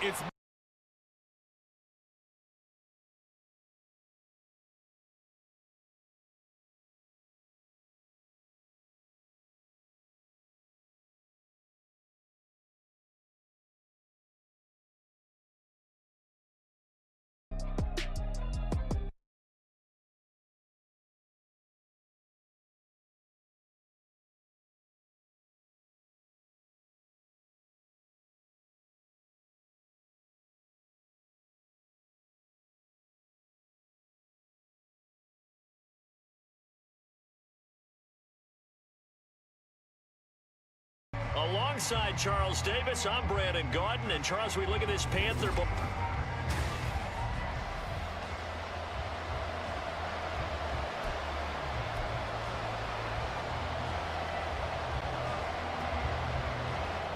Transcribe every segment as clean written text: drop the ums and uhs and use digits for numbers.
It's alongside Charles Davis, I'm Brandon Gaudin. And Charles, we look at this Panther ball.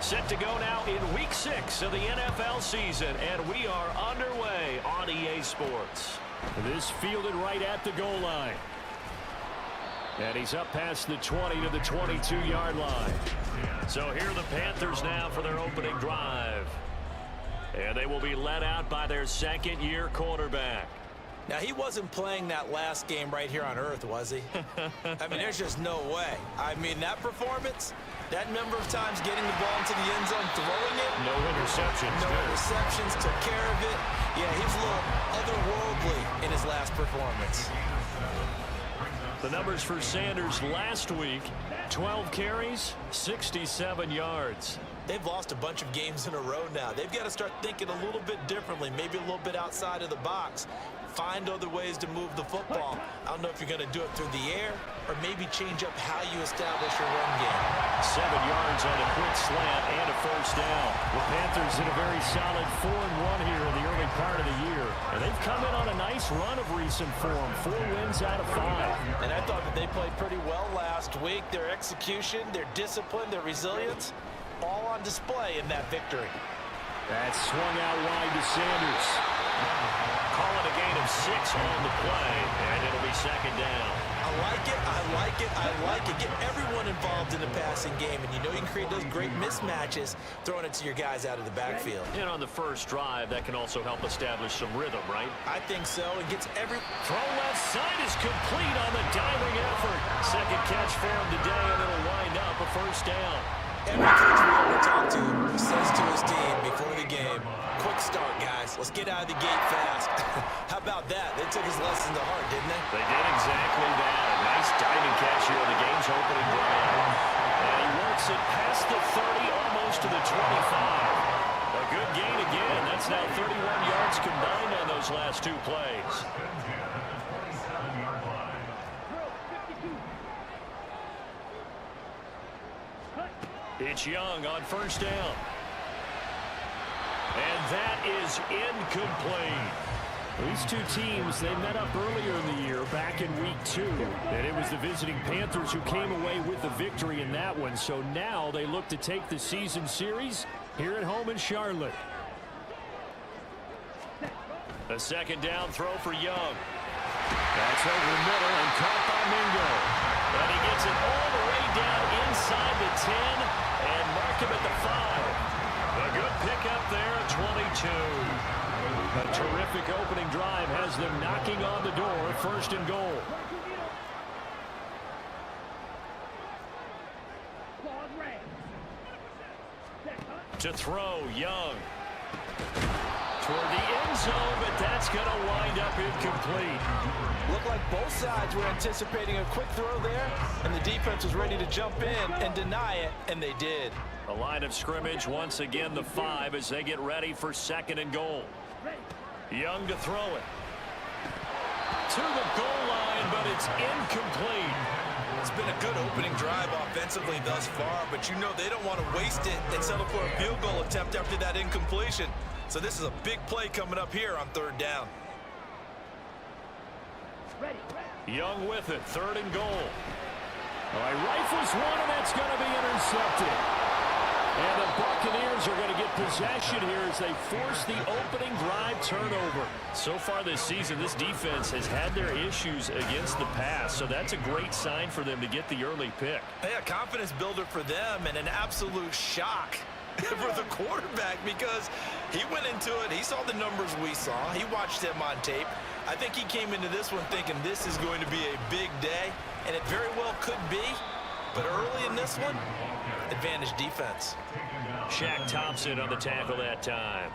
Set to go now in Week 6 of the NFL season, and we are underway on EA Sports. This fielded right at the goal line. And he's up past the 20 to the 22-yard line. So here are the Panthers now for their opening drive. And they will be led out by their second-year quarterback. Now, he wasn't playing that last game right here on Earth, was he? I mean, there's just no way. I mean, that performance, that number of times getting the ball into the end zone, throwing it. No interceptions. No interceptions, took care of it. Yeah, he was a little otherworldly in his last performance. The numbers for Sanders last week, 12 carries, 67 yards. They've lost a bunch of games in a row now. They've got to start thinking a little bit differently, maybe a little bit outside of the box. Find other ways to move the football. I don't know if you're going to do it through the air or maybe change up how you establish your run game. 7 yards on a quick slant and a first down. The Panthers in a very solid 4-1 here in the early part of the year. And they've come in on a nice run of recent form. 4 wins out of 5. And I thought that they played pretty well last week. Their execution, their discipline, their resilience, all on display in that victory. That swung out wide to Sanders. Call it a gain of 6 on the play, and it'll be second down. I like it, I like it, I like it. Get everyone involved in the passing game, and you know you can create those great mismatches throwing it to your guys out of the backfield. And on the first drive, that can also help establish some rhythm, right? I think so. It gets every... Throw left side is complete on the diving effort. Second catch for him today, and it'll wind up a first down. Every coach we ever talk to says to his team before the game, quick start, guys. Let's get out of the gate fast. How about that? They took his lesson to heart, didn't they? They did exactly that. A nice diving catch here in the game's opening drive. And he works it past the 30, almost to the 25. A good gain again. That's now 31 yards combined on those last 2 plays. It's Young on first down. And that is incomplete. These two teams, they met up earlier in the year, back in week 2. And it was the visiting Panthers who came away with the victory in that one. So now they look to take the season series here at home in Charlotte. A second down throw for Young. That's over the middle and caught by Mingo. And he gets it all the way down inside the 10 and mark him at the 5. A good pickup there at 22. A terrific opening drive has them knocking on the door, first and goal. To throw, Young. Toward the end zone, but that's going to wind up incomplete. Looked like both sides were anticipating a quick throw there, and the defense was ready to jump in and deny it, and they did. A line of scrimmage, once again the 5 as they get ready for second and goal. Young to throw it. To the goal line, but it's incomplete. It's been a good opening drive offensively thus far, but you know they don't want to waste it and settle for a field goal attempt after that incompletion. So this is a big play coming up here on third down. Young with it, third and goal. All right, rifles one, and that's going to be intercepted. And the Buccaneers are going to get possession here as they force the opening drive turnover. So far this season, this defense has had their issues against the pass, so that's a great sign for them to get the early pick. Hey, a confidence builder for them and an absolute shock for the quarterback because he went into it. He saw the numbers we saw. He watched them on tape. I think he came into this one thinking this is going to be a big day, and it very well could be. But early in this one, advantage defense. Shaq Thompson on the tackle that time.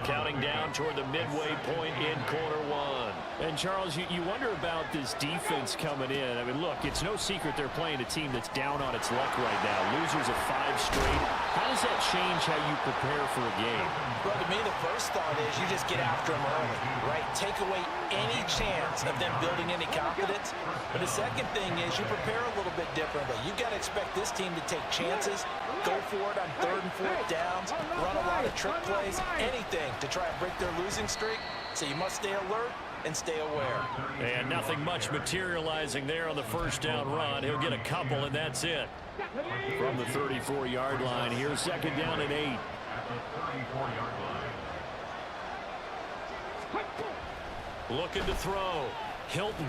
Counting down toward the midway point in quarter one. And, Charles, you wonder about this defense coming in. I mean, look, it's no secret they're playing a team that's down on its luck right now. Losers of 5 straight. How does that change how you prepare for a game? Well, to me, the first thought is you just get after them early, right? Take away any chance of them building any confidence. But the second thing is you prepare a little bit differently. You got to expect this team to take chances, go for it on 3rd and 4th downs, run a lot of trick plays, anything to try and break their losing streak. So you must stay alert and stay aware. And nothing much materializing there on the first down run. He'll get a couple, and that's it. From the 34-yard line, here's 2nd down and 8. Looking to throw. Hilton.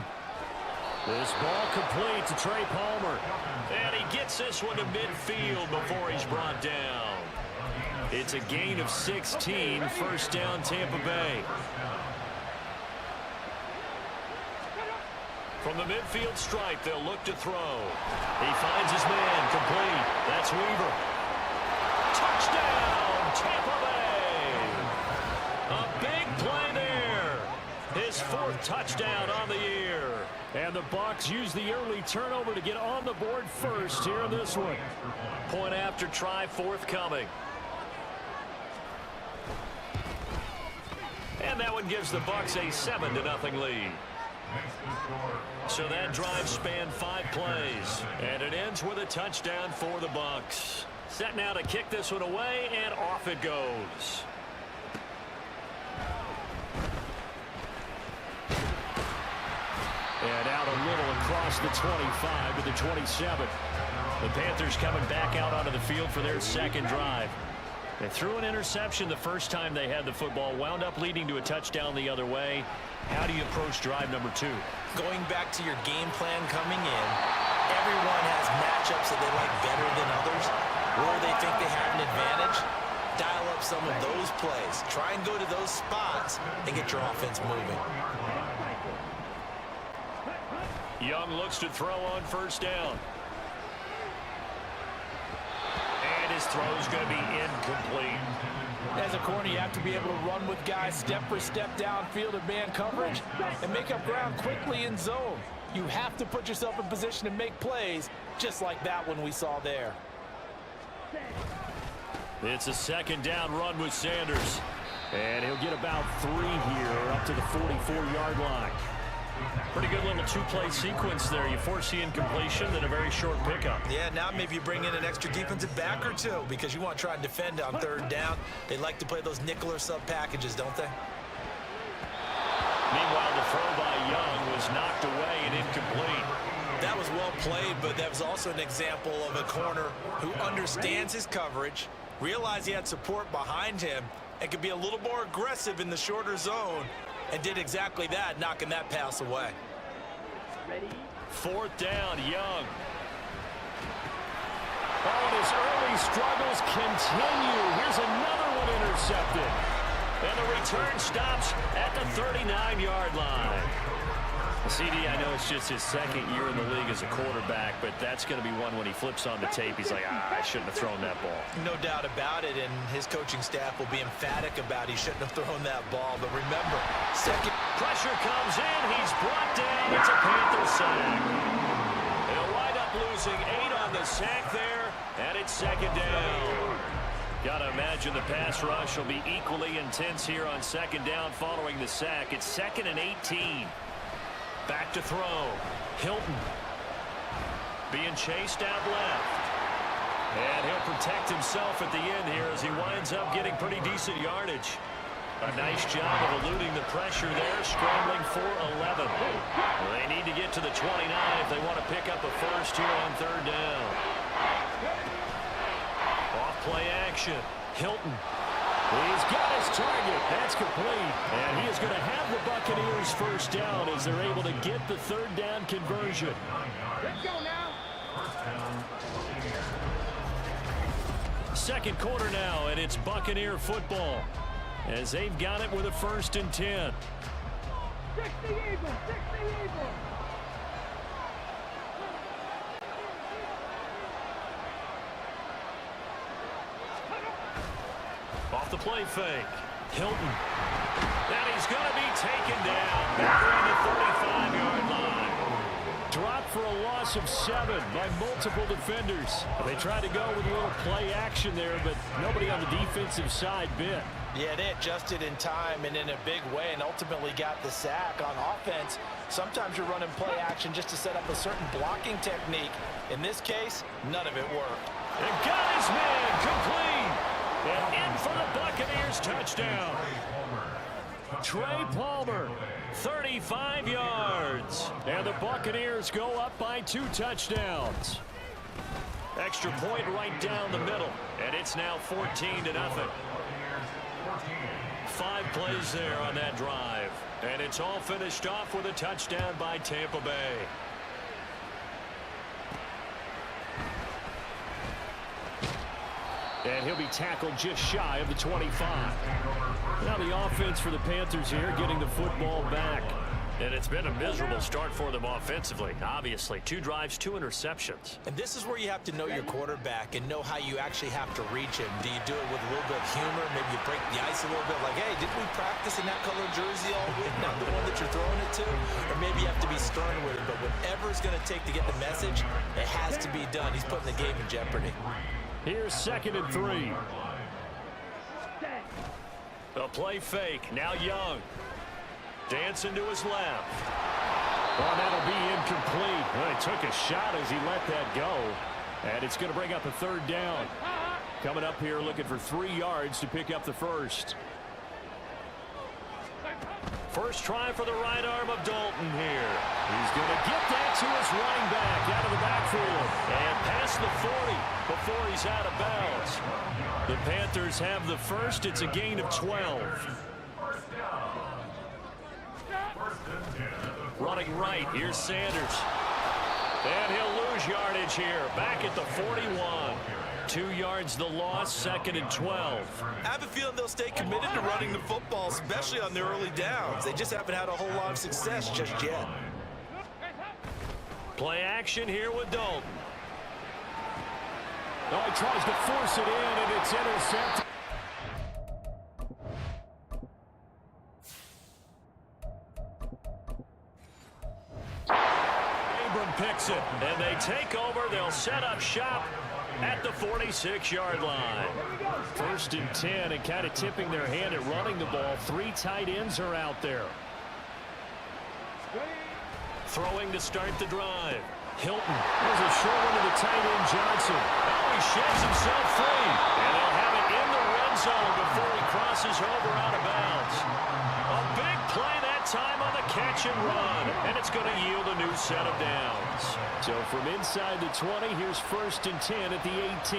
This ball complete to Trey Palmer. And he gets this one to midfield before he's brought down. It's a gain of 16, 1st down Tampa Bay. From the midfield stripe, they'll look to throw. He finds his man, complete. That's Weaver. Touchdown, Tampa Bay. A big play there. His 4th touchdown on the year. And the Bucs use the early turnover to get on the board first here in this one. Point after try forthcoming. And that one gives the Bucs a 7-0 lead. So that drive spanned 5 plays. And it ends with a touchdown for the Bucs. Set now to kick this one away, and off it goes. And out a little across the 25 to the 27. The Panthers coming back out onto the field for their 2nd drive. They threw an interception the first time they had the football, wound up leading to a touchdown the other way. How do you approach drive number 2? Going back to your game plan coming in, everyone has matchups that they like better than others, or they think they have an advantage. Dial up some of those plays. Try and go to those spots and get your offense moving. Young looks to throw on 1st down. And his throw is going to be incomplete. As a corner, you have to be able to run with guys step for step downfield in man coverage and make up ground quickly in zone. You have to put yourself in position to make plays, just like that one we saw there. It's a 2nd down run with Sanders. And he'll get about 3 here up to the 44-yard line. Pretty good little 2-play sequence there. You force the incompletion, then a very short pickup. Yeah, now maybe you bring in an extra defensive back or 2 because you want to try and defend on 3rd down. They like to play those nickel or sub packages, don't they? Meanwhile, the throw by Young was knocked away and incomplete. That was well played, but that was also an example of a corner who understands his coverage, realized he had support behind him, and could be a little more aggressive in the shorter zone, and did exactly that, knocking that pass away. 4th down, Young. Oh, and his early struggles continue. Here's another one intercepted. And the return stops at the 39-yard line. CD, I know it's just his 2nd year in the league as a quarterback, but that's going to be one when he flips on the tape. He's like, I shouldn't have thrown that ball. No doubt about it, and his coaching staff will be emphatic about he shouldn't have thrown that ball. But remember, second pressure comes in. He's brought down. It's a Panther sack. They'll wind up losing 8 on the sack there, and it's 2nd down. Got to imagine the pass rush will be equally intense here on 2nd down following the sack. It's 2nd and 18. Back to throw. Hilton being chased out left. And he'll protect himself at the end here as he winds up getting pretty decent yardage. A nice job of eluding the pressure there, scrambling for 11. Well, they need to get to the 29 if they want to pick up a first here on 3rd down. Off play action. Hilton. He's got his target. That's complete. And he is going to have the Buccaneers first down as they're able to get the 3rd down conversion. Let's go now. Second quarter now, and it's Buccaneer football as they've got it with a 1st and 10. 60 Eagles, 60 Eagles. Off the play fake. Hilton. And he's going to be taken down back around the 35-yard line. Dropped for a loss of 7 by multiple defenders. They tried to go with a little play action there, but nobody on the defensive side bit. Yeah, they adjusted in time and in a big way and ultimately got the sack. On offense, sometimes you're running play action just to set up a certain blocking technique. In this case, none of it worked. And got his man complete. And in for the Buccaneers touchdown. Trey Palmer, 35 yards. And the Buccaneers go up by 2 touchdowns. Extra point right down the middle. And it's now 14-0. 5 plays there on that drive. And it's all finished off with a touchdown by Tampa Bay. And he'll be tackled just shy of the 25. Now the offense for the Panthers here getting the football back. And it's been a miserable start for them offensively. Obviously, 2 drives, 2 interceptions. And this is where you have to know your quarterback and know how you actually have to reach him. Do you do it with a little bit of humor? Maybe you break the ice a little bit like, hey, didn't we practice in that color jersey all week? Not the one that you're throwing it to? Or maybe you have to be stern with it. But whatever it's going to take to get the message, it has to be done. He's putting the game in jeopardy. Here's 2nd and 3. A play fake. Now Young. Dancing to his left. Well, that'll be incomplete. Well, he took a shot as he let that go. And it's going to bring up a 3rd down. Coming up here looking for 3 yards to pick up the first. First try for the right arm of Dalton here. He's going to get that to his running back out of the backfield. And past the 40 before he's out of bounds. The Panthers have the first. It's a gain of 12. Running right, here's Sanders. And he'll lose yardage here, back at the 41. 2 yards the loss, 2nd and 12. I have a feeling they'll stay committed to running the football, especially on their early downs. They just haven't had a whole lot of success just yet. Play action here with Dalton. Oh, he tries to force it in, and it's intercepted. Picks it, and they take over. They'll set up shop at the 46-yard line. 1st and 10, and kind of tipping their hand at running the ball. 3 tight ends are out there. Throwing to start the drive. Hilton. There's a short one to the tight end, Johnson. Oh, he sheds himself free. And they'll have it in the red zone before he crosses over out of bounds. A big play that time on the catch and run. And it's going to yield a new set of downs. So from inside the 20, here's 1st and 10 at the 18.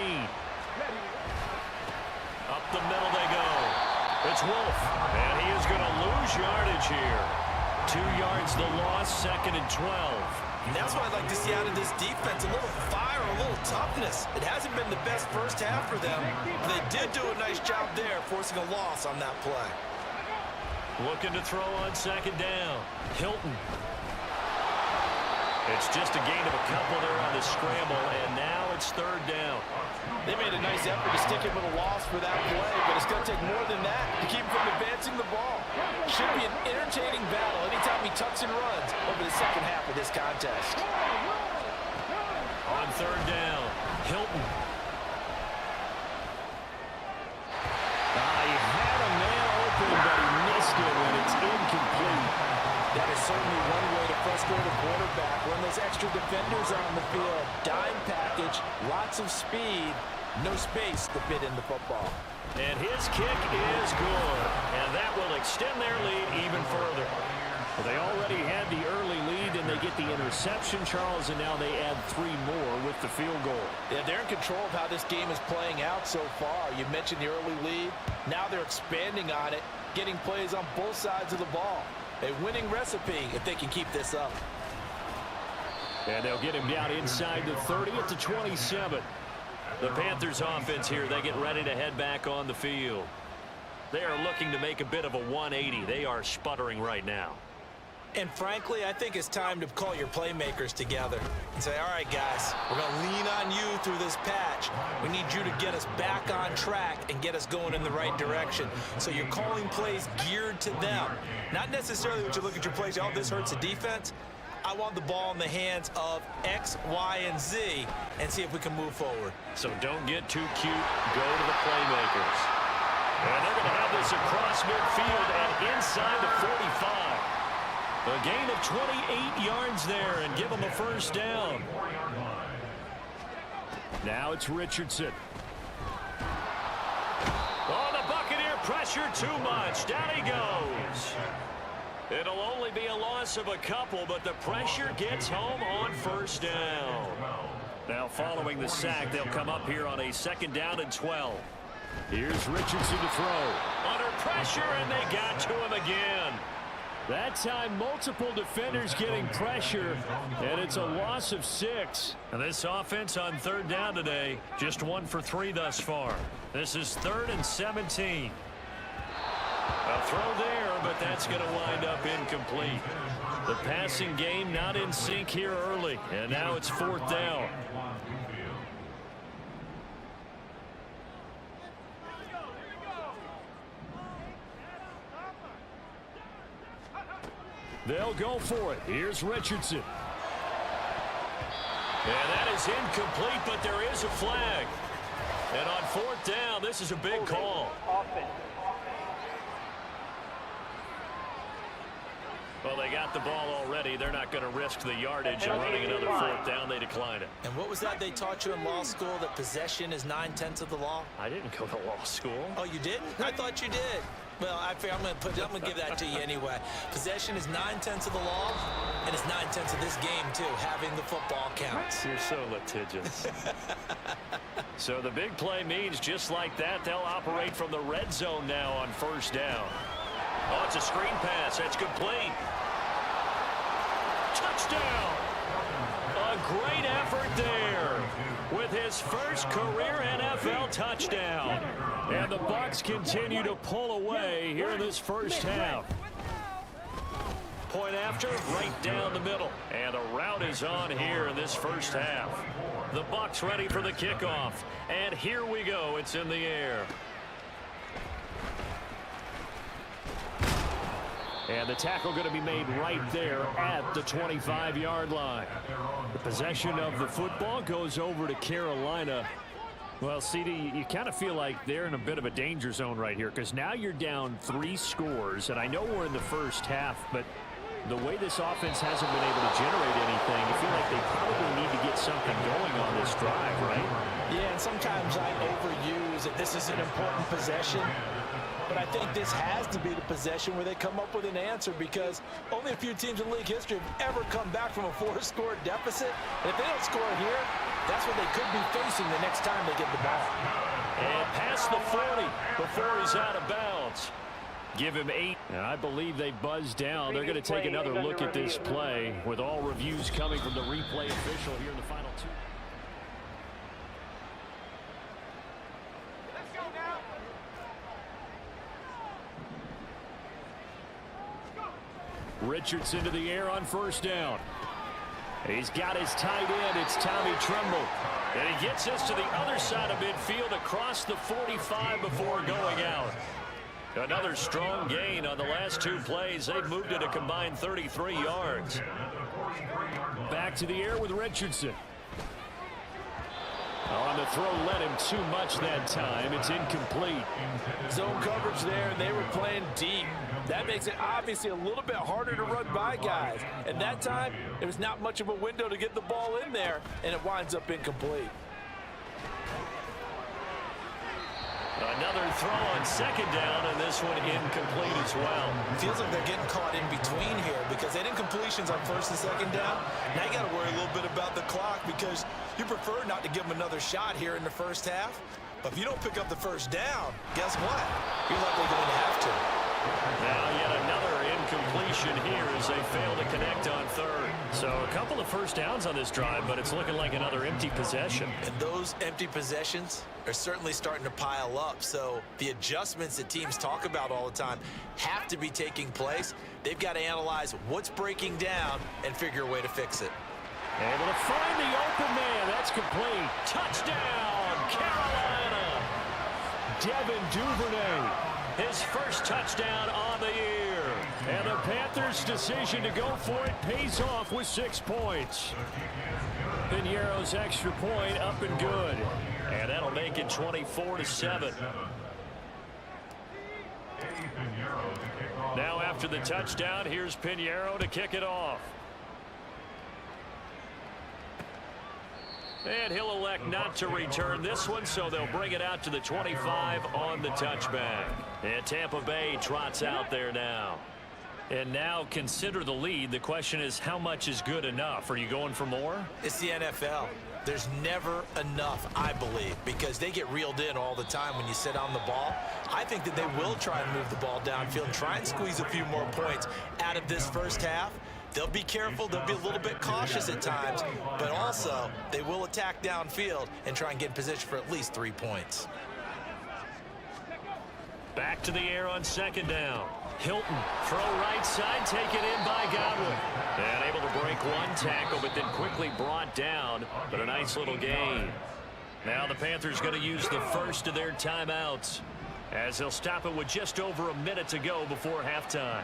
Up the middle they go. It's Wolf. And he is going to lose yardage here. 2 yards the loss, 2nd and 12. And that's what I'd like to see out of this defense, a little fire, a little toughness. It hasn't been the best first half for them, but they did do a nice job there, forcing a loss on that play. Looking to throw on 2nd down. Hilton. It's just a gain of a couple there on the scramble, and now it's 3rd down. They made a nice effort to stick him with a loss for that play, but it's going to take more than that to keep him from advancing the ball. Should be an entertaining battle anytime he tucks and runs over the second half of this contest. On 3rd down, Hilton. He had a man open, but he missed it when it's incomplete. That is certainly one way to frustrate a quarterback. When those extra defenders are on the field, dime package, lots of speed, no space to fit in the football. And his kick is good, and that will extend their lead even further. Well, they already had the early lead, and they get the interception, Charles, and now they add 3 more with the field goal. Yeah, they're in control of how this game is playing out so far. You mentioned the early lead. Now they're expanding on it, getting plays on both sides of the ball. A winning recipe if they can keep this up. And they'll get him down inside the 30 at the 27. The Panthers offense here, they get ready to head back on the field. They are looking to make a bit of a 180. They are sputtering right now. And frankly, I think it's time to call your playmakers together and say, all right, guys, we're going to lean on you through this patch. We need you to get us back on track and get us going in the right direction. So you're calling plays geared to them. Not necessarily that you look at your plays, oh, this hurts the defense. I want the ball in the hands of X, Y, and Z and see if we can move forward. So don't get too cute. Go to the playmakers. And they're going to have this across midfield and inside the 45. A gain of 28 yards there and give them a first down. Now it's Richardson. Oh, the Buccaneer pressure too much. Down he goes. It'll only be a loss of a couple, but the pressure gets home on first down. Now following the sack, they'll come up here on a 2nd down and 12. Here's Richardson to throw. Under pressure, and they got to him again. That time, multiple defenders getting pressure, and it's a loss of 6. And this offense on 3rd down today, just 1 for 3 thus far. This is 3rd and 17. A throw there, but that's going to wind up incomplete. The passing game not in sync here early, and now it's 4th down. They'll go for it. Here's Richardson. And that is incomplete, but there is a flag. And on 4th down, this is a big call. Well, they got the ball already. They're not going to risk the yardage and running another 4th down. They decline it. And what was that they taught you in law school, that possession is 9/10 of the law? I didn't go to law school. Oh, you didn't? I thought you did. Well, I'm going to give that to you anyway. Possession is 9/10 of the law, and it's 9/10 of this game, too. Having the football counts. You're so litigious. So the big play means just like that, they'll operate from the red zone now on 1st down. Oh, it's a screen pass. That's complete. Touchdown. A great effort there with his first career NFL touchdown. And the Bucs continue to pull away here in this first half. Point after, right down the middle. And a route is on here in this first half. The Bucs ready for the kickoff. And here we go. It's in the air. And the tackle going to be made right there at the 25-yard line. The possession of the football goes over to Carolina. Well, CD, you kind of feel like they're in a bit of a danger zone right here, because now you're down 3 scores, and I know we're in the first half, but the way this offense hasn't been able to generate anything, I feel like they probably need to get something going on this drive, right? Yeah, and sometimes I overuse that this is an important possession. But I think this has to be the possession where they come up with an answer, because only a few teams in league history have ever come back from a 4-score deficit. And if they don't score here, that's what they could be facing the next time they get the ball. And past the 40 before he's out of bounds. Give him 8. And I believe they buzzed down. They're going to take another look at this play with all reviews coming from the replay official here in the final 2. Richardson to the air on 1st down. He's got his tight end. It's Tommy Tremble. And he gets us to the other side of midfield across the 45 before going out. Another strong gain on the last 2 plays. They've moved it a combined 33 yards. Back to the air with Richardson. On the throw, led him too much that time. It's incomplete. Zone coverage there, and they were playing deep. That makes it obviously a little bit harder to run by guys. And that time, it was not much of a window to get the ball in there, and it winds up incomplete. Another throw on 2nd down, and this one incomplete as well. Feels like they're getting caught in between here, because they did incompletions on 1st and 2nd down. Now you got to worry a little bit about the clock, because you prefer not to give them another shot here in the first half. But if you don't pick up the 1st down, guess what? You're likely going to have to. Now yet another incompletion here as they fail to connect on third. So a couple of first downs on this drive, but it's looking like another empty possession. And those empty possessions are certainly starting to pile up. So the adjustments that teams talk about all the time have to be taking place. They've got to analyze what's breaking down and figure a way to fix it. Able to find the open man. That's complete. Touchdown, Carolina. Devin Duvernay, his first touchdown on the year. And the Panthers' decision to go for it pays off with 6 points. Piñeiro's extra point up and good. And that'll make it 24-7. Now after the touchdown, here's Piñeiro to kick it off. And he'll elect not to return this one, so they'll bring it out to the 25 on the touchback. And Tampa Bay trots out there now. And now consider the lead. The question is, how much is good enough? Are you going for more? It's the NFL. There's never enough, I believe, because they get reeled in all the time when you sit on the ball. I think that they will try and move the ball downfield and try and squeeze a few more points out of this first half. They'll be careful. They'll be a little bit cautious at times, but also they will attack downfield and try and get in position for at least 3 points. Back to the air on second down. Hilton, throw right side, taken in by Godwin. And able to break one tackle, but then quickly brought down. But a nice little gain. Now the Panthers going to use the first of their timeouts, as they'll stop it with just over a minute to go before halftime.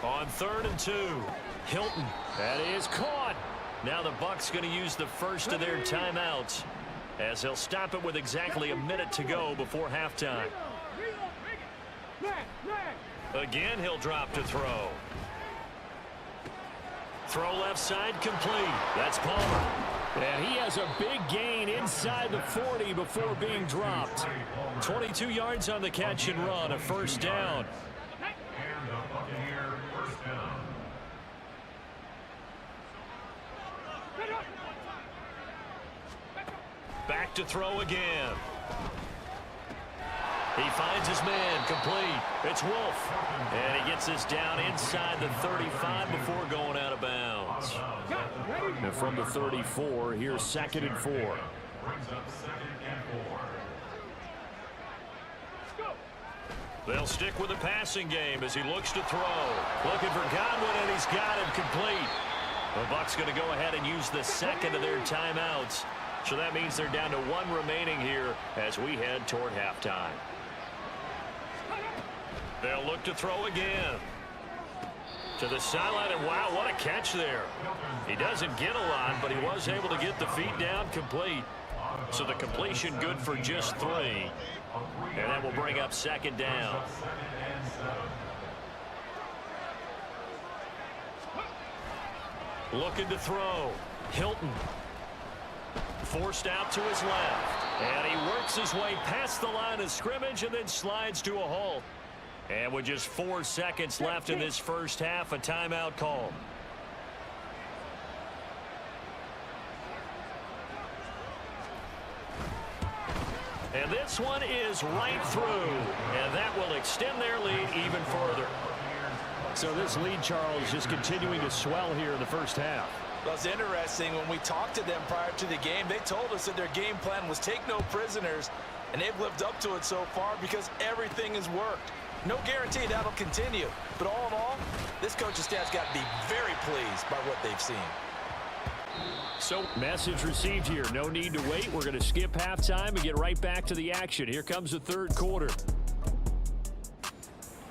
On 3rd and 2, Hilton, that is caught. Now the Bucs going to use the first of their timeouts, as they'll stop it with exactly a minute to go before halftime. Again, he'll drop to throw. Throw left side complete. That's Palmer. And he has a big gain inside the 40 before being dropped. 22 yards on the catch and run, a first down. Back to throw again. He finds his man, complete. It's Wolf. And he gets this down inside the 35 before going out of bounds. And from the 34, here's 2nd and 4. They'll stick with the passing game as he looks to throw. Looking for Godwin, and he's got him complete. The Bucs going to go ahead and use the second of their timeouts. So that means they're down to 1 remaining here as we head toward halftime. They'll look to throw again. To the sideline, and wow, what a catch there. He doesn't get a lot, but he was able to get the feet down complete. So the completion good for just 3. And that will bring up 2nd down. Looking to throw. Hilton. Forced out to his left. And he works his way past the line of scrimmage and then slides to a halt. And with just 4 seconds left in this first half, a timeout call. And this one is right through. And that will extend their lead even further. So this lead, Charles, just continuing to swell here in the first half. Well, it's interesting. When we talked to them prior to the game, they told us that their game plan was take no prisoners, and they've lived up to it so far because everything has worked. No guarantee that'll continue, but all in all, this coaching staff's got to be very pleased by what they've seen. So, message received here. No need to wait. We're going to skip halftime and get right back to the action. Here comes the third quarter.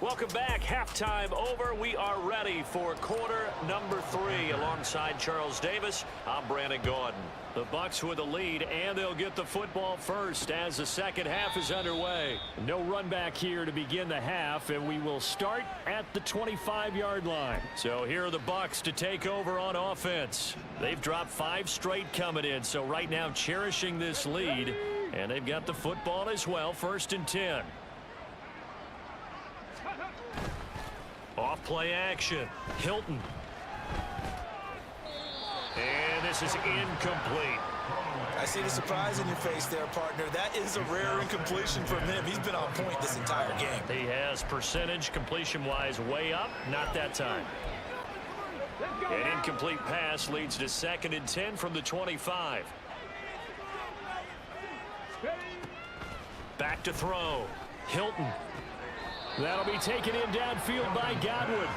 Welcome back. Halftime over. We are ready for quarter number 3. Alongside Charles Davis, I'm Brandon Gordon. The Bucs with the lead, and they'll get the football first as the second half is underway. No run back here to begin the half, and we will start at the 25-yard line. So here are the Bucs to take over on offense. They've dropped 5 straight coming in, so right now cherishing this lead, and they've got the football as well. 1st and 10. Off play action. Hilton. And this is incomplete. I see the surprise in your face there, partner. That is a rare incompletion from him. He's been on point this entire game. He has percentage completion-wise way up, not that time. An incomplete pass leads to 2nd and 10 from the 25. Back to throw. Hilton. That'll be taken in downfield by Godwin.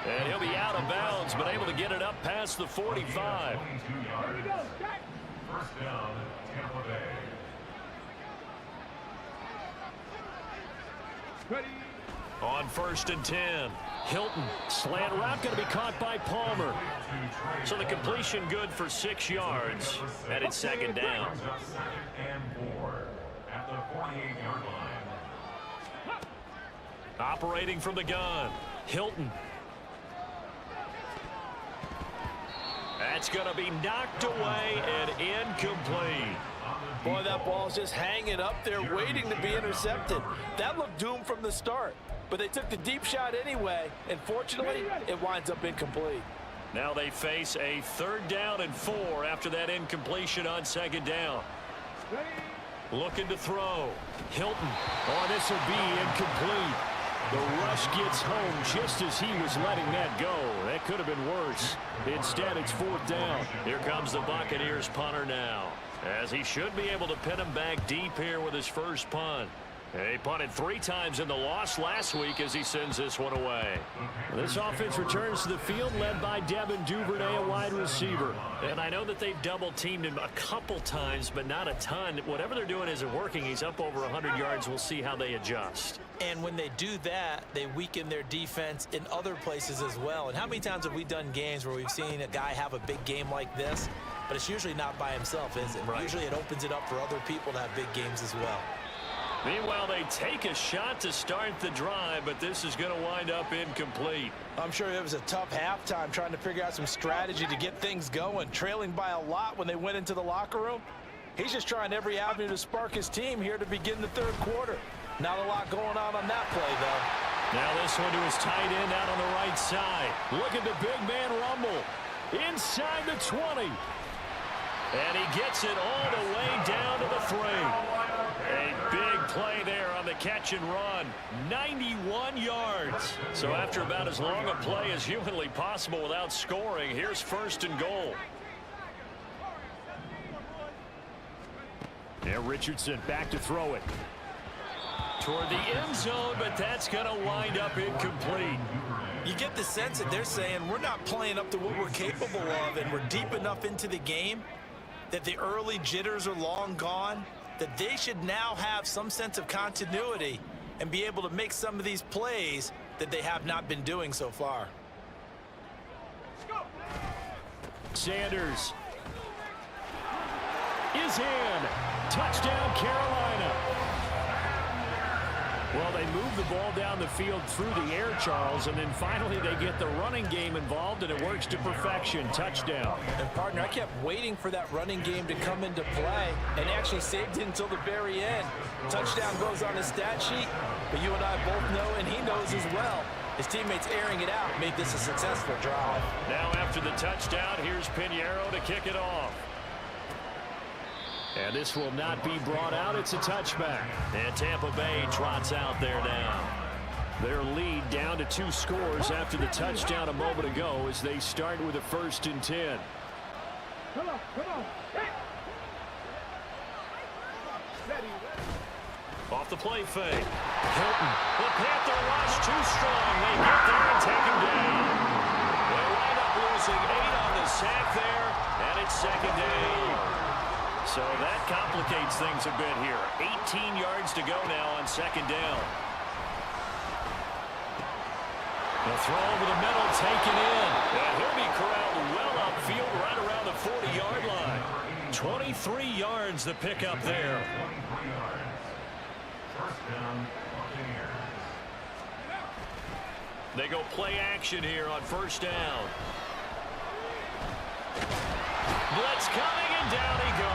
And he'll be out of bounds, but able to get it up past the 45. First down, Tampa Bay. On 1st and 10. Hilton. Slant route going to be caught by Palmer. So the completion good for 6 yards. And it's 2nd down. 2nd and 4 at the 48-yard line. Operating from the gun. Hilton. That's going to be knocked away and incomplete. Boy, that ball's just hanging up there waiting to be intercepted. That looked doomed from the start, but they took the deep shot anyway, and fortunately, it winds up incomplete. Now they face a 3rd down and 4 after that incompletion on 2nd down. Looking to throw. Hilton. Oh, this will be incomplete. The rush gets home just as he was letting that go. That could have been worse. Instead, it's 4th down. Here comes the Buccaneers punter now, as he should be able to pin him back deep here with his first punt. He punted 3 times in the loss last week as he sends this one away. This offense returns to the field led by Devin Duvernay, a wide receiver. And I know that they've double-teamed him a couple times, but not a ton. Whatever they're doing isn't working. He's up over 100 yards. We'll see how they adjust. And when they do that, they weaken their defense in other places as well. And how many times have we done games where we've seen a guy have a big game like this, but it's usually not by himself, is it? Right. Usually it opens it up for other people to have big games as well. Meanwhile, they take a shot to start the drive, but this is going to wind up incomplete. I'm sure it was a tough halftime trying to figure out some strategy to get things going, trailing by a lot when they went into the locker room. He's just trying every avenue to spark his team here to begin the 3rd quarter. Not a lot going on that play, though. Now this one to his tight end out on the right side. Look at the big man rumble. Inside the 20. And he gets it all the way down to the 3. A big play there on the catch and run. 91 yards. So after about as long a play as humanly possible without scoring, here's 1st and goal. Yeah, Richardson back to throw it. Toward the end zone, but that's going to wind up incomplete. You get the sense that they're saying we're not playing up to what we're capable of, and we're deep enough into the game that the early jitters are long gone, that they should now have some sense of continuity and be able to make some of these plays that they have not been doing so far. Sanders is in. Touchdown, Carolina. Well, they move the ball down the field through the air, Charles, and then finally they get the running game involved, and it works to perfection. Touchdown. And, partner, I kept waiting for that running game to come into play and actually saved it until the very end. Touchdown goes on his stat sheet, but you and I both know, and he knows as well, his teammates airing it out made this a successful drive. Now after the touchdown, here's Pinheiro to kick it off. And this will not be brought out. It's a touchback. And Tampa Bay trots out there now. Their lead down to 2 scores after the touchdown a moment ago as they start with a 1st and 10. Come on. Hey. Ready. Off the play fake. Hilton. The Panther rush too strong. They get there and take him down. They wind up losing 8 on the sack there, and it's 2nd down. So that complicates things a bit here. 18 yards to go now on 2nd down. The throw over the middle taken in. And he'll be corralled well upfield right around the 40-yard line. 23 yards to pick up there. First down, Buccaneers. They go play action here on 1st down. Blitz coming, and down he goes.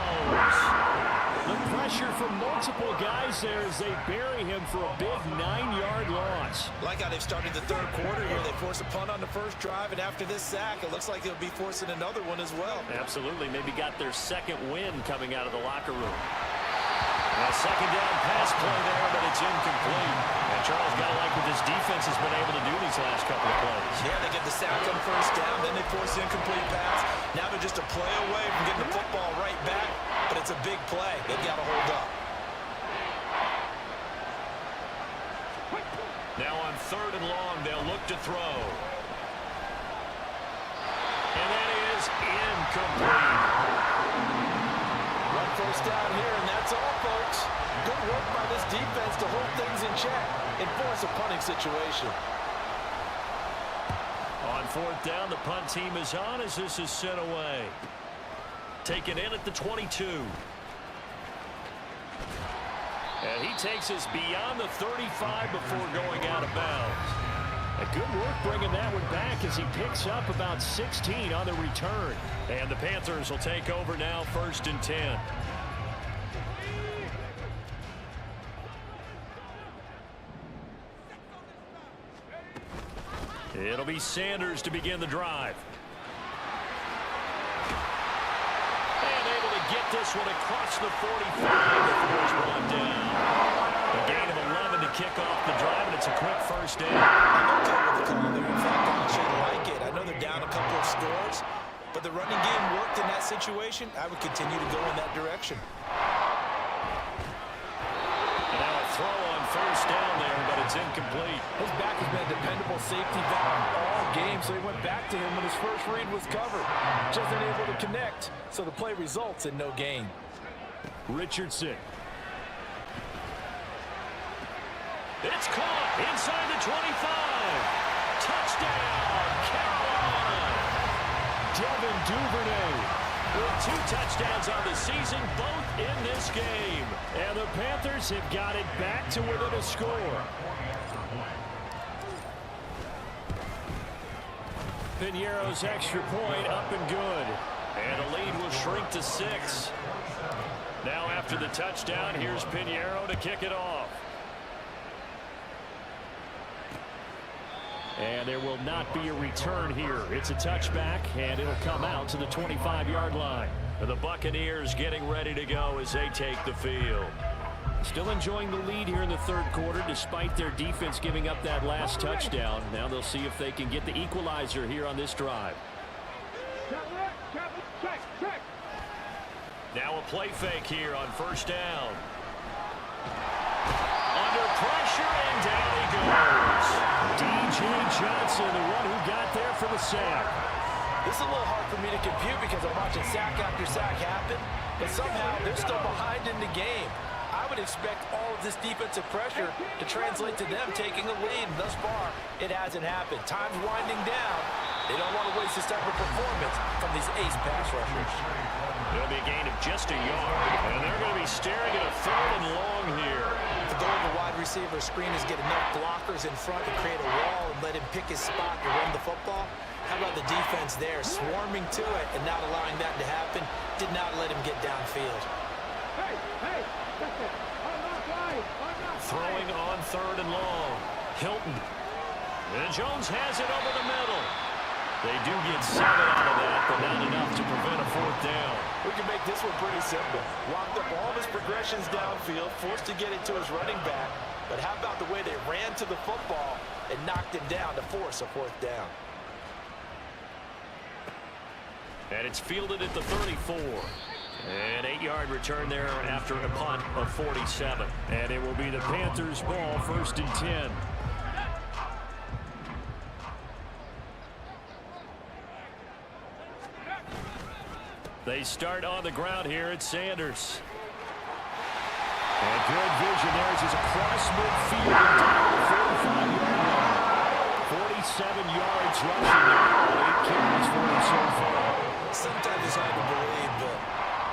The pressure from multiple guys there as they bury him for a big 9-yard loss. Like how they've started the third quarter here. They force a punt on the first drive, and after this sack, it looks like they'll be forcing another one as well. Absolutely. Maybe got their second win coming out of the locker room. A second down pass play there, but it's incomplete. And Charles, got to like what this defense has been able to do these last couple of plays. Yeah, they get the sack on first down, then they force the incomplete pass. Now they're just a play away from getting the football right back, but it's a big play. They've got to hold up. Now on 3rd and long, they'll look to throw. And that is incomplete. One first down here, and that's all, folks. Good work by this defense to hold things in check and force a punting situation. On 4th down, the punt team is on as this is sent away. Taken in at the 22. And he takes us beyond the 35 before going out of bounds. A good work bringing that one back as he picks up about 16 on the return. And the Panthers will take over now, 1st and 10. It'll be Sanders to begin the drive. And able to get this one across the 45 before he's run down. A gain of 11 to kick off the drive, and it's a quick first down. I'm okay with the call there. In fact, I actually like it. I know they're down a couple of scores, but the running game worked in that situation. I would continue to go in that direction. And now a throw on first down there, but it's incomplete. His back has been a dependable safety valve all game, so he went back to him when his first read was covered. Just unable to connect, so the play results in no gain. Richardson. It's caught inside the 25. Touchdown, Carolina. Devin Duvernay with 2 touchdowns on the season, both in this game. And the Panthers have got it back to within a score. Piñeiro's extra point up and good. And the lead will shrink to 6. Now after the touchdown, here's Piñeiro to kick it off. And there will not be a return here. It's a touchback, and it'll come out to the 25-yard line. The Buccaneers getting ready to go as they take the field. Still enjoying the lead here in the third quarter, despite their defense giving up that last touchdown. Now they'll see if they can get the equalizer here on this drive. Now a play fake here on first down. Under pressure, and down he goes. D.J. Johnson, the one who got there for the sack. This is a little hard for me to compute because I'm watching sack after sack happen, but somehow they're still behind in the game. I would expect all of this defensive pressure to translate to them taking a lead, and thus far, it hasn't happened. Time's winding down. They don't want to waste this type of performance from these ace pass rushers. There'll be a gain of just a yard, and they're going to be staring at a 3rd and long here. The goal of the wide receiver screen is get enough blockers in front to create a wall and let him pick his spot to run the football. How about the defense there, swarming to it and not allowing that to happen? Did not let him get downfield. Hey, I'm not right. Throwing on 3rd and long. Hilton. And Jones has it over the middle. They do get 7 out of that, but not enough to prevent a 4th down. We can make this one pretty simple. Locked up all of his progressions downfield, forced to get it to his running back. But how about the way they ran to the football and knocked him down to force a 4th down? And it's fielded at the 34. An 8-yard return there after a punt of 47. And it will be the Panthers' ball, 1st and 10. They start on the ground here at Sanders. And good vision there as he's across midfield and down the 45-yard line. 47 yards rushing there. 8 carries for him so far. Sometimes it's hard to believe, but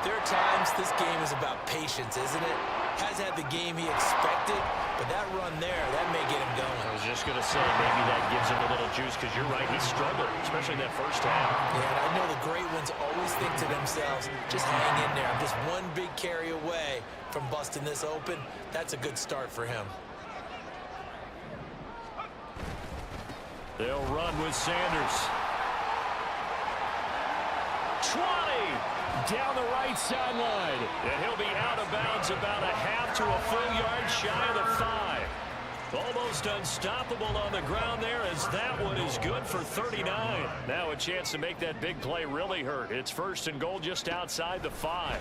There are times this game is about patience, isn't it? Has had the game he expected, but that run there, that may get him going. I was just going to say maybe that gives him a little juice because you're right, he struggled, especially in that first half. Yeah, and I know the great ones always think to themselves, just hang in there. I'm just one big carry away from busting this open. That's a good start for him. They'll run with Sanders. 20 down the right sideline. And he'll be out of bounds about a half to a full yard shy of the 5. Almost unstoppable on the ground there as that one is good for 39. Now a chance to make that big play really hurt. It's 1st and goal just outside the 5.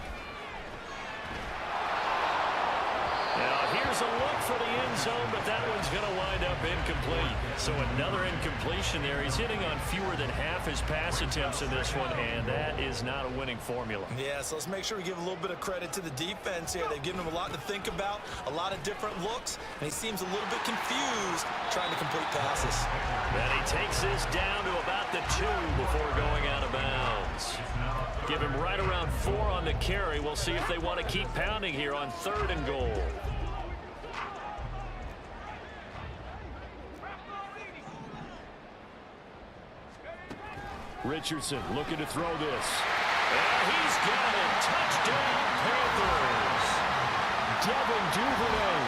Now here's a look for the end zone, but that one's going to wind up incomplete. So another incompletion there. He's hitting on fewer than half his pass attempts in this one, and that is not a winning formula. Yeah, so let's make sure we give a little bit of credit to the defense here. They've given him a lot to think about, a lot of different looks, and he seems a little bit confused trying to complete passes. And he takes this down to about the 2 before going out of bounds. Give him right around 4 on the carry. We'll see if they want to keep pounding here on 3rd and goal. Richardson looking to throw this. And he's got it. Touchdown, Panthers. Devin Duvernay.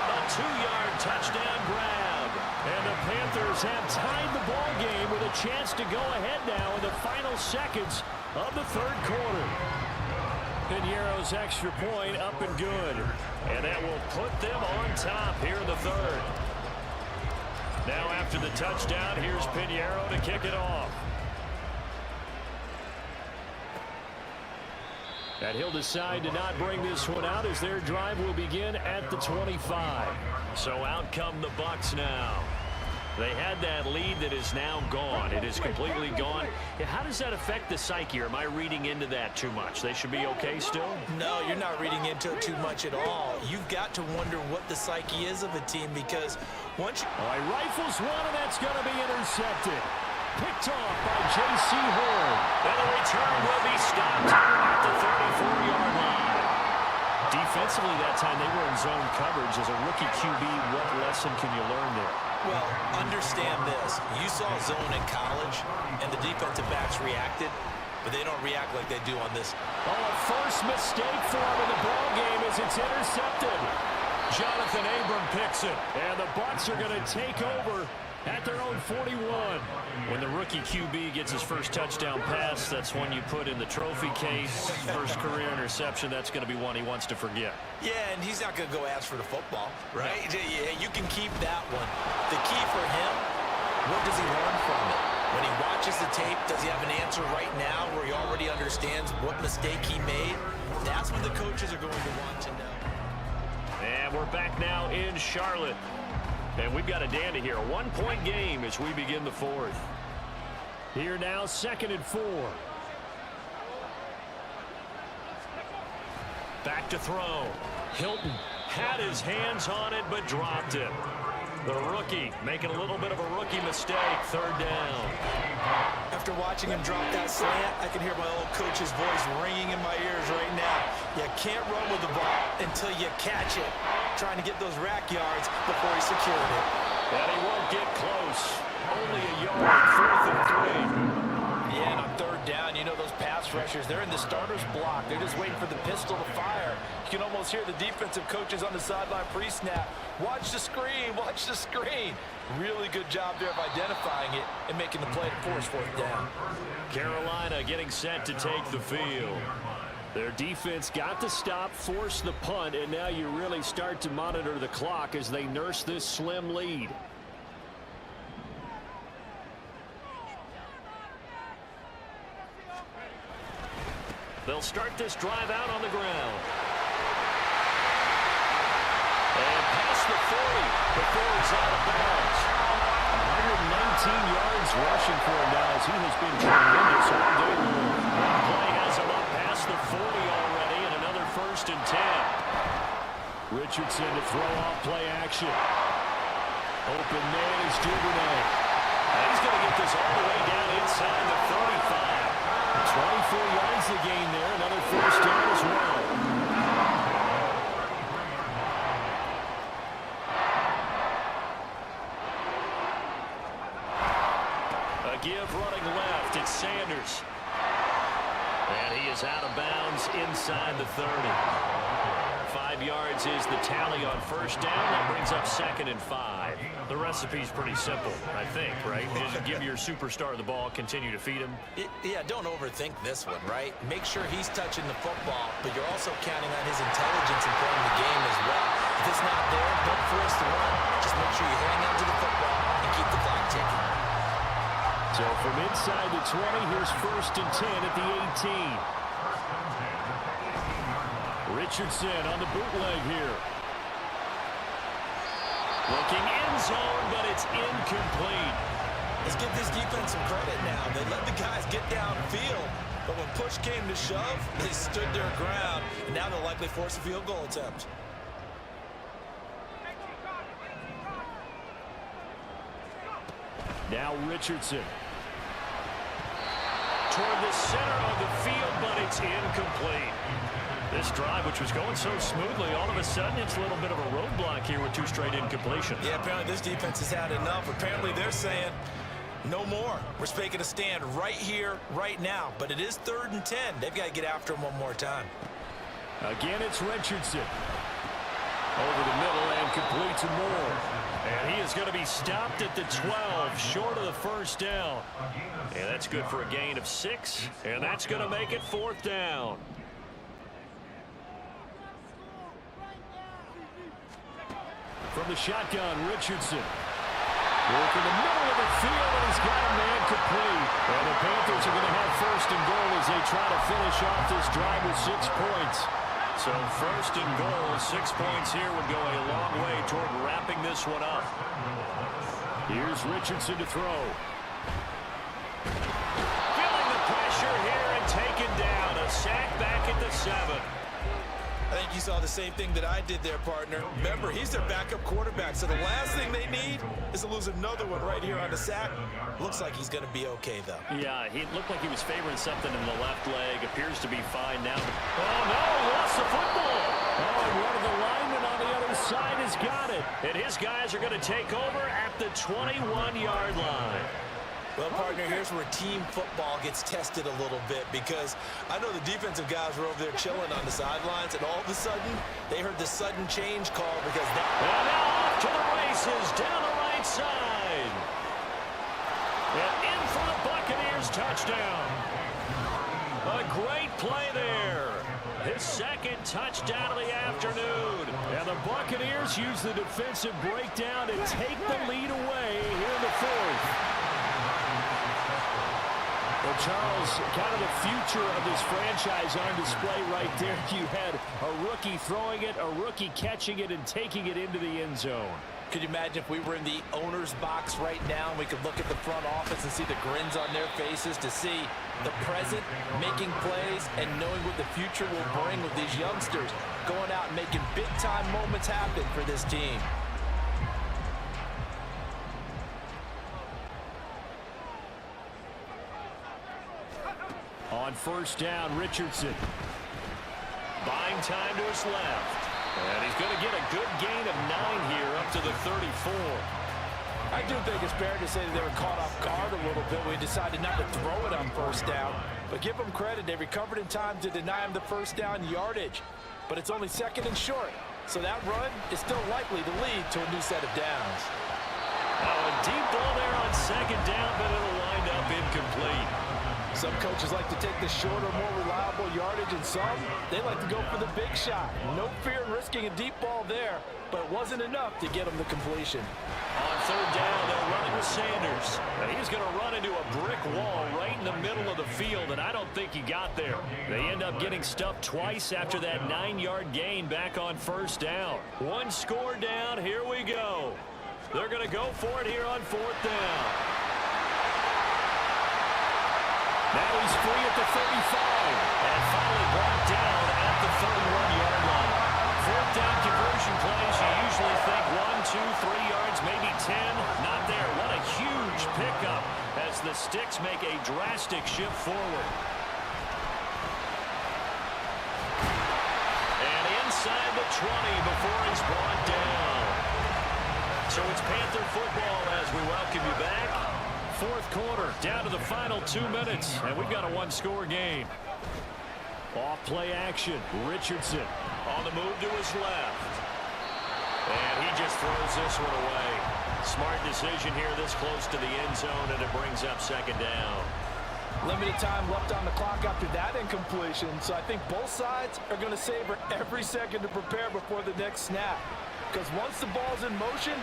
A 2-yard touchdown grab. And the Panthers have tied the ball game with a chance to go ahead now in the final seconds of the 3rd quarter. Piñeiro's extra point up and good. And that will put them on top here in the 3rd. Now after the touchdown, here's Piñeiro to kick it off. And he'll decide to not bring this one out as their drive will begin at the 25. So out come the Bucs now. They had that lead that is now gone. It is completely gone. How does that affect the psyche? Or am I reading into that too much? They should be okay still? No, you're not reading into it too much at all. You've got to wonder what the psyche is of a team because once you... All right, rifles one, and that's going to be intercepted. Picked off by J.C. Horn. And the return will be stopped at the 34-yard line. Defensively that time, they were in zone coverage. As a rookie QB, what lesson can you learn there? Well, understand this. You saw zone in college, and the defensive backs reacted, but they don't react like they do on this. Oh, a first mistake for him in the ball game as it's intercepted. Jonathan Abram picks it, and the Bucs are going to take over at their own 41. When the rookie QB gets his first touchdown pass, that's one you put in the trophy case. First career interception, that's going to be one he wants to forget. Yeah, and he's not going to go ask for the football, right? Yeah, you can keep that one. The key for him, what does he learn from it? When he watches the tape, does he have an answer right now where he already understands what mistake he made? That's what the coaches are going to want to know. And we're back now in Charlotte. And we've got a dandy here. A 1-point game as we begin the 4th. Here now, 2nd and 4. Back to throw. Hilton had his hands on it, but dropped it. The rookie making a little bit of a rookie mistake. 3rd down. After watching him drop that slant, I can hear my old coach's voice ringing in my ears right now. You can't run with the ball until you catch it. Trying to get those rack yards before he secured it. And he won't get close. Only a yard, 4th and 3. Yeah, and on 3rd down, you know those pass rushers, they're in the starter's block. They're just waiting for the pistol to fire. You can almost hear the defensive coaches on the sideline pre-snap. Watch the screen, watch the screen. Really good job there of identifying it and making the play to force 4th down. Carolina getting set to take the field. Their defense got the stop, forced the punt, and now you really start to monitor the clock as they nurse this slim lead. They'll start this drive out on the ground. And past the 40 before he's out of bounds. 119 yards rushing for him now as he has been tremendous all day long. One play has him up past the 40 already, and another 1st and 10. Richardson to throw off play action. Open man is Duvernay. And he's going to get this all the way down inside the 35. 24 yards to gain there. Another first down as well. A give running left. It's Sanders. And he is out of bounds inside the 30. 5 yards is the tally on first down. That brings up 2nd and 5. The recipe's pretty simple, I think, right? Just give your superstar the ball, continue to feed him. Yeah, don't overthink this one, right? Make sure he's touching the football, but you're also counting on his intelligence in playing the game as well. If it's not there, don't force the run. Just make sure you hang on to the football and keep the clock ticking. So from inside the 20, here's 1st and 10 at the 18. Richardson on the bootleg here. Looking end zone, but it's incomplete. Let's give this defense some credit now. They let the guys get downfield, but when push came to shove, they stood their ground, and now they'll likely force a field goal attempt. Now Richardson. Toward the center of the field, but it's incomplete. This drive, which was going so smoothly, all of a sudden it's a little bit of a roadblock here with 2 straight incompletions. Yeah, apparently this defense has had enough. Apparently they're saying, no more. We're making a stand right here, right now. But it is 3rd and 10. They've got to get after him one more time. Again, it's Richardson. Over the middle and complete to Moore. And he is going to be stopped at the 12, short of the first down. And that's good for a gain of 6. And that's going to make it 4th down. From the shotgun, Richardson. Work in the middle of the field, and he's got a man complete. And the Panthers are going to have 1st and goal as they try to finish off this drive with 6 points. So 1st and goal, 6 points here would go a long way toward wrapping this one up. Here's Richardson to throw. Feeling the pressure here and taken down. A sack back at the 7. I think you saw the same thing that I did there, partner. Remember, he's their backup quarterback, so the last thing they need is to lose another one right here on the sack. Looks like he's going to be okay, though. Yeah, he looked like he was favoring something in the left leg. Appears to be fine now. Oh, no, he lost the football. Oh, and one of the linemen on the other side has got it. And his guys are going to take over at the 21-yard line. Well, partner, here's where team football gets tested a little bit, because I know the defensive guys were over there chilling on the sidelines, and all of a sudden, they heard the sudden change call because that... And now off to the races down the right side. And in for the Buccaneers touchdown. A great play there. His 2nd touchdown of the afternoon. And the Buccaneers use the defensive breakdown to take the lead away here in the 4th. Well, Charles, kind of the future of this franchise on display right there. You had a rookie throwing it, a rookie catching it, and taking it into the end zone. Could you imagine if we were in the owner's box right now and we could look at the front office and see the grins on their faces to see the present making plays and knowing what the future will bring with these youngsters going out and making big-time moments happen for this team. On first down, Richardson. Buying time to his left. And he's going to get a good gain of 9 here up to the 34. I do think it's fair to say that they were caught off guard a little bit. We decided not to throw it on first down. But give them credit. They recovered in time to deny him the first down yardage. But it's only 2nd and short. So that run is still likely to lead to a new set of downs. Oh, a deep ball there on 2nd down, but it'll wind up incomplete. Some coaches like to take the shorter, more reliable yardage, and some, they like to go for the big shot. No fear in risking a deep ball there, but it wasn't enough to get them the completion. On 3rd down, they're running with Sanders. And he's going to run into a brick wall right in the middle of the field, and I don't think he got there. They end up getting stuffed twice after that 9-yard gain back on first down. 1 score down, here we go. They're going to go for it here on 4th down. Now he's free at the 35, and finally brought down at the 31-yard line. 4th down conversion plays, you usually think 1, 2, 3 yards, maybe 10. Not there. What a huge pickup as the Sticks make a drastic shift forward. the 20 before he's brought down. So it's Panther football as we welcome you back. Fourth quarter, down to the final 2 minutes, and we've got a one-score game. Off play action, Richardson on the move to his left. And he just throws this one away. Smart decision here this close to the end zone, and it brings up second down. Limited time left on the clock after that incompletion, so I think both sides are going to savor every second to prepare before the next snap. Because once the ball's in motion,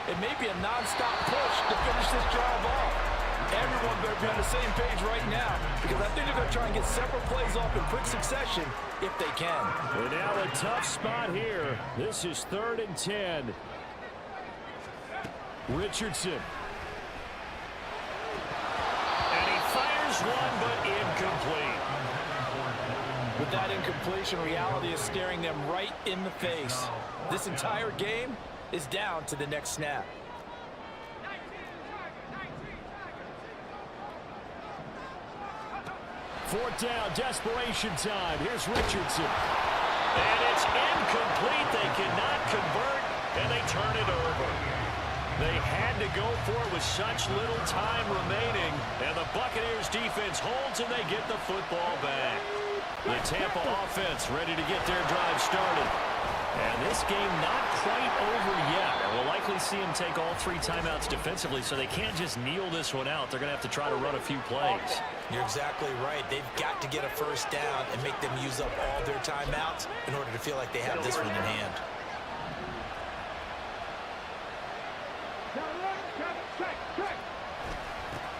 it may be a non-stop push to finish this drive off. Everyone better be on the same page right now, because I think they're going to try and get several plays off in quick succession if they can. And now a tough spot here. This is 3rd and 10. Richardson. And he fires one, but incomplete. With that incompletion, reality is staring them right in the face. This entire game is down to the next snap. Fourth down, desperation time. Here's Richardson. And it's incomplete. They cannot convert, and they turn it over. They had to go for it with such little time remaining, and the Buccaneers defense holds, and they get the football back. The Tampa offense ready to get their drive started. And this game not quite over yet. We'll likely see them take all 3 timeouts defensively, so they can't just kneel this one out. They're going to have to try to run a few plays. You're exactly right. They've got to get a first down and make them use up all their timeouts in order to feel like they have this one in hand.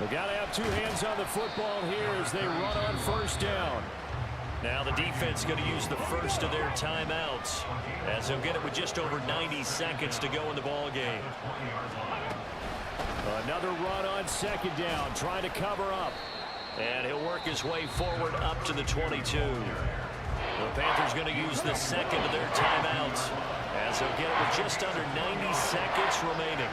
They've got to have 2 hands on the football here as they run on first down. Now the defense going to use the first of their timeouts as they'll get it with just over 90 seconds to go in the ball game. Another run on second down, trying to cover up. And he'll work his way forward up to the 22. The Panthers going to use the second of their timeouts as they'll get it with just under 90 seconds remaining.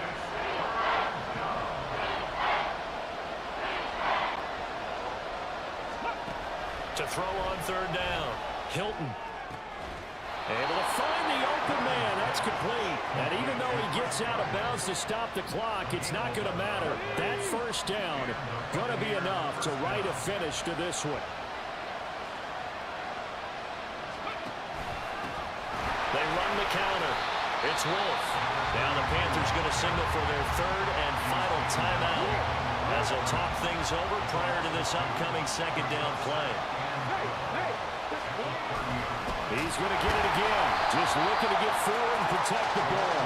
To throw on third down, Hilton. Able to find the open man. That's complete. And even though he gets out of bounds to stop the clock, it's not going to matter. That first down going to be enough to write a finish to this one. They run the counter. It's Wolf. Now the Panthers going to signal for their 3rd and final timeout as they'll talk things over prior to this upcoming second down play. He's going to get it again. Just looking to get forward and protect the ball.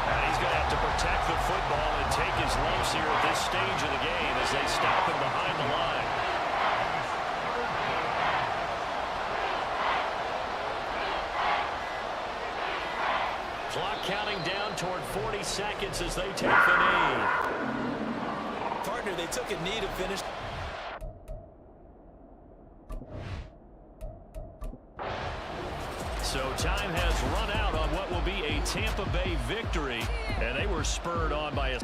And he's going to have to protect the football and take his lumps here at this stage of the game as they stop him behind the line. Clock counting down toward 40 seconds as they take the knee. Partner, they took a knee to finish. So time has run out on what will be a Tampa Bay victory, and they were spurred on by a